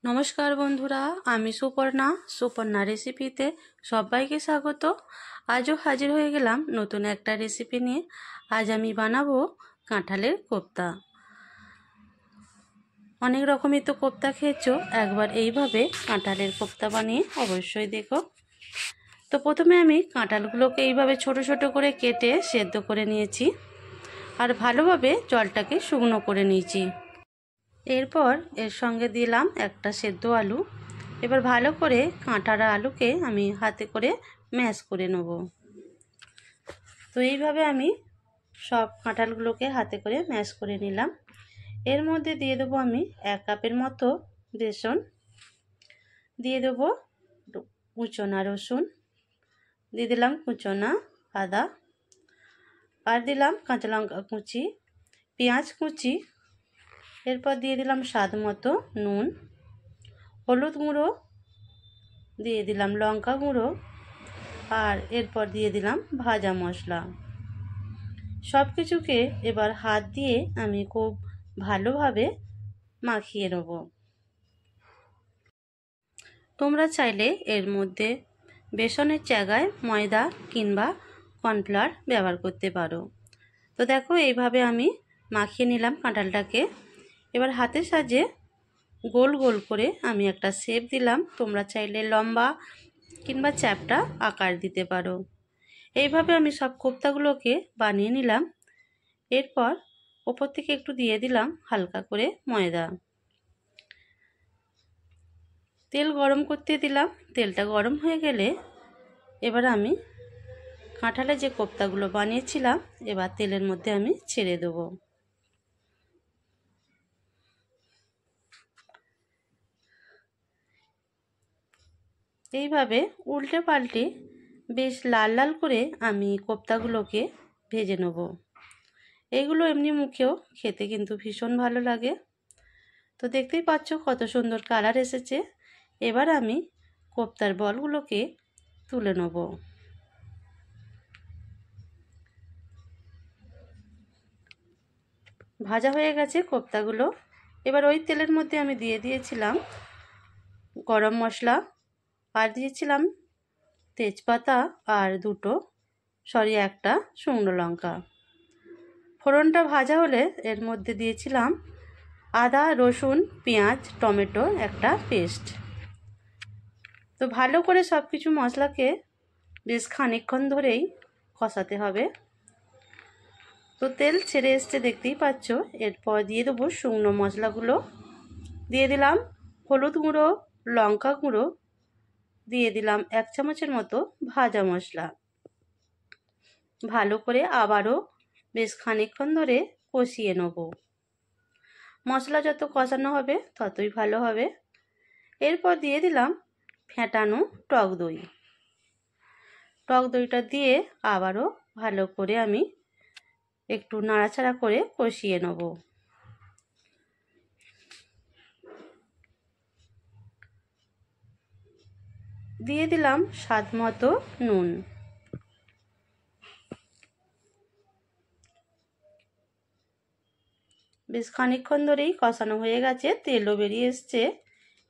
নমস্কার বন্ধুরা, আমি সুপর্ণা রেসিপিতে সবাইকে স্বাগত। আজও হাজির হয়ে গেলাম নতুন একটা রেসিপি নিয়ে। আজ আমি বানাবো কাঁঠালের কোপ্তা। অনেক রকমই তো কোপ্তা খেয়েছো, একবার এইভাবে কাঁঠালের কোপ্তা বানিয়ে অবশ্যই দেখো। তো প্রথমে আমি কাঁঠালগুলোকে এইভাবে ছোট ছোট করে কেটে সেদ্ধ করে নিয়েছি আর ভালোভাবে জলটাকে শুকনো করে নিয়েছি। এরপর এর সঙ্গে দিলাম একটা সেদ্ধ আলু। এবার ভালো করে কাঁঠার আলুকে আমি হাতে করে ম্যাশ করে নেব। তো এইভাবে আমি সব কাঁঠালগুলোকে হাতে করে ম্যাশ করে নিলাম। এর মধ্যে দিয়ে দেবো আমি 1 কাপের মতো বেসন, দিয়ে দেবো কুচনা রসুন, দিয়ে দিলাম কুচনা আদা, আর দিলাম কাঁচা লঙ্কা কুচি, পেঁয়াজ কুচি। এরপর দিয়ে দিলাম স্বাদ মতো নুন, হলুদ গুঁড়ো, দিয়ে দিলাম লঙ্কা গুঁড়ো, আর এরপর দিয়ে দিলাম ভাজা মশলা। সব কিছুকে এবার হাত দিয়ে আমি খুব ভালোভাবে মাখিয়ে নেব। তোমরা চাইলে এর মধ্যে বেসনের জায়গায় ময়দা কিংবা কর্নফ্লাওয়ার ব্যবহার করতে পারো। তো দেখো এইভাবে আমি মাখিয়ে নিলাম কাঁঠালটাকে। এবার হাতের সাহায্যে গোল গোল করে আমি একটা শেপ দিলাম। তোমরা চাইলে লম্বা কিংবা চ্যাপ্টা আকার দিতে পারো। এইভাবে আমি সব কোপ্তাগুলোকে বানিয়ে নিলাম। এরপর ওপর থেকে একটু দিয়ে দিলাম হালকা করে ময়দা। তেল গরম করতে দিলাম। তেলটা গরম হয়ে গেলে এবার আমি কাঁঠালে যে কোপ্তাগুলো বানিয়েছিলাম এবার তেলের মধ্যে আমি ছেড়ে দেবো। এইভাবে উল্টে পাল্টে বেশ লাল লাল করে আমি কোপ্তাগুলোকে ভেজে নেব। এইগুলো এমনি মুখেও খেতে কিন্তু ভীষণ ভালো লাগে। তো দেখতেই পাচ্ছ কত সুন্দর কালার এসেছে। এবার আমি কোপ্তার বলগুলোকে তুলে নেব। ভাজা হয়ে গেছে কোপ্তাগুলো। এবার ওই তেলের মধ্যে আমি দিয়ে দিয়েছিলাম গরম মশলা, আর দিয়েছিলাম তেজপাতা, আর একটা শুকনো লঙ্কা। ফোড়নটা ভাজা হলে এর মধ্যে দিয়েছিলাম আদা, রসুন, পেঁয়াজ, টমেটো একটা পেস্ট। তো ভালো করে সব কিছু মশলাকে বেশ খানিকক্ষণ ধরেই কষাতে হবে। তো তেল ছেড়ে এসছে দেখতেই পাচ্ছ। এরপর দিয়ে দেবো শুকনো মশলাগুলো। দিয়ে দিলাম হলুদ গুঁড়ো, লঙ্কা গুঁড়ো, দিয়ে দিলাম 1 চামচের মতো ভাজা মশলা। ভালো করে আবারও বেশ খানিকক্ষণ ধরে কষিয়ে নেব। মশলা যত কষানো হবে ততই ভালো হবে। এরপর দিয়ে দিলাম ফেটানো টক দই। টক দইটা দিয়ে আবারও ভালো করে আমি একটু নাড়াচাড়া করে কষিয়ে নেব। দিয়ে দিলাম স্বাদ মতো নুন। বেশ খানিকক্ষণ ধরেই কষানো হয়ে গেছে, তেলও বেরিয়ে এসছে।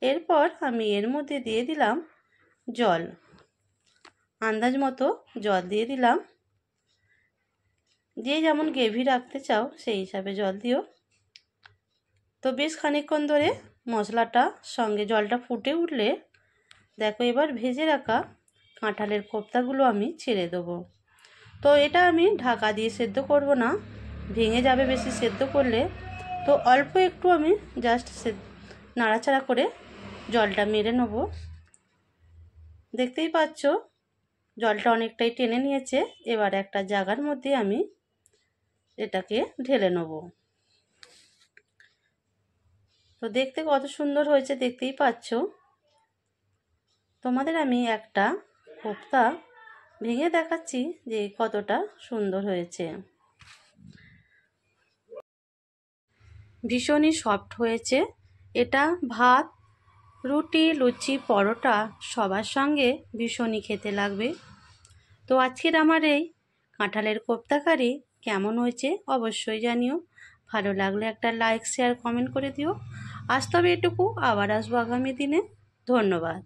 এরপর আমি এর মধ্যে দিয়ে দিলাম জল, আন্দাজ মতো জল দিয়ে দিলাম। যে যেমন গ্রেভি রাখতে চাও সেই হিসাবে জল দিও। তো বেশ খানিকক্ষণ ধরে মশলাটার সঙ্গে জলটা ফুটে উঠলে দেখো এবার ভেজে রাখা কাঁঠালের কোপ্তাগুলো আমি ছেড়ে দেবো। তো এটা আমি ঢাকা দিয়ে সেদ্ধ করব না, ভেঙে যাবে বেশি সেদ্ধ করলে। তো অল্প একটু আমি জাস্ট নাড়াচাড়া করে জলটা মেরে নেব। দেখতেই পাচ্ছ জলটা অনেকটাই টেনে নিয়েছে। এবার একটা জায়গার মধ্যে আমি এটাকে ঢেলে নেব। তো দেখতে কত সুন্দর হয়েছে দেখতেই পাচ্ছ। তোমাদের আমি একটা কোপ্তা ভেঙে দেখাচ্ছি যে কতটা সুন্দর হয়েছে। ভীষণই সফট হয়েছে। এটা ভাত, রুটি, লুচি, পরোটা সবার সঙ্গে ভীষণই খেতে লাগবে। তো আজকের আমার এই কাঁঠালের কোপ্তা কারি কেমন হয়েছে অবশ্যই জানিও। ভালো লাগলে একটা লাইক, শেয়ার, কমেন্ট করে দিও। আজ তবে এটুকু, আবার আসবো আগামী দিনে। ধন্যবাদ।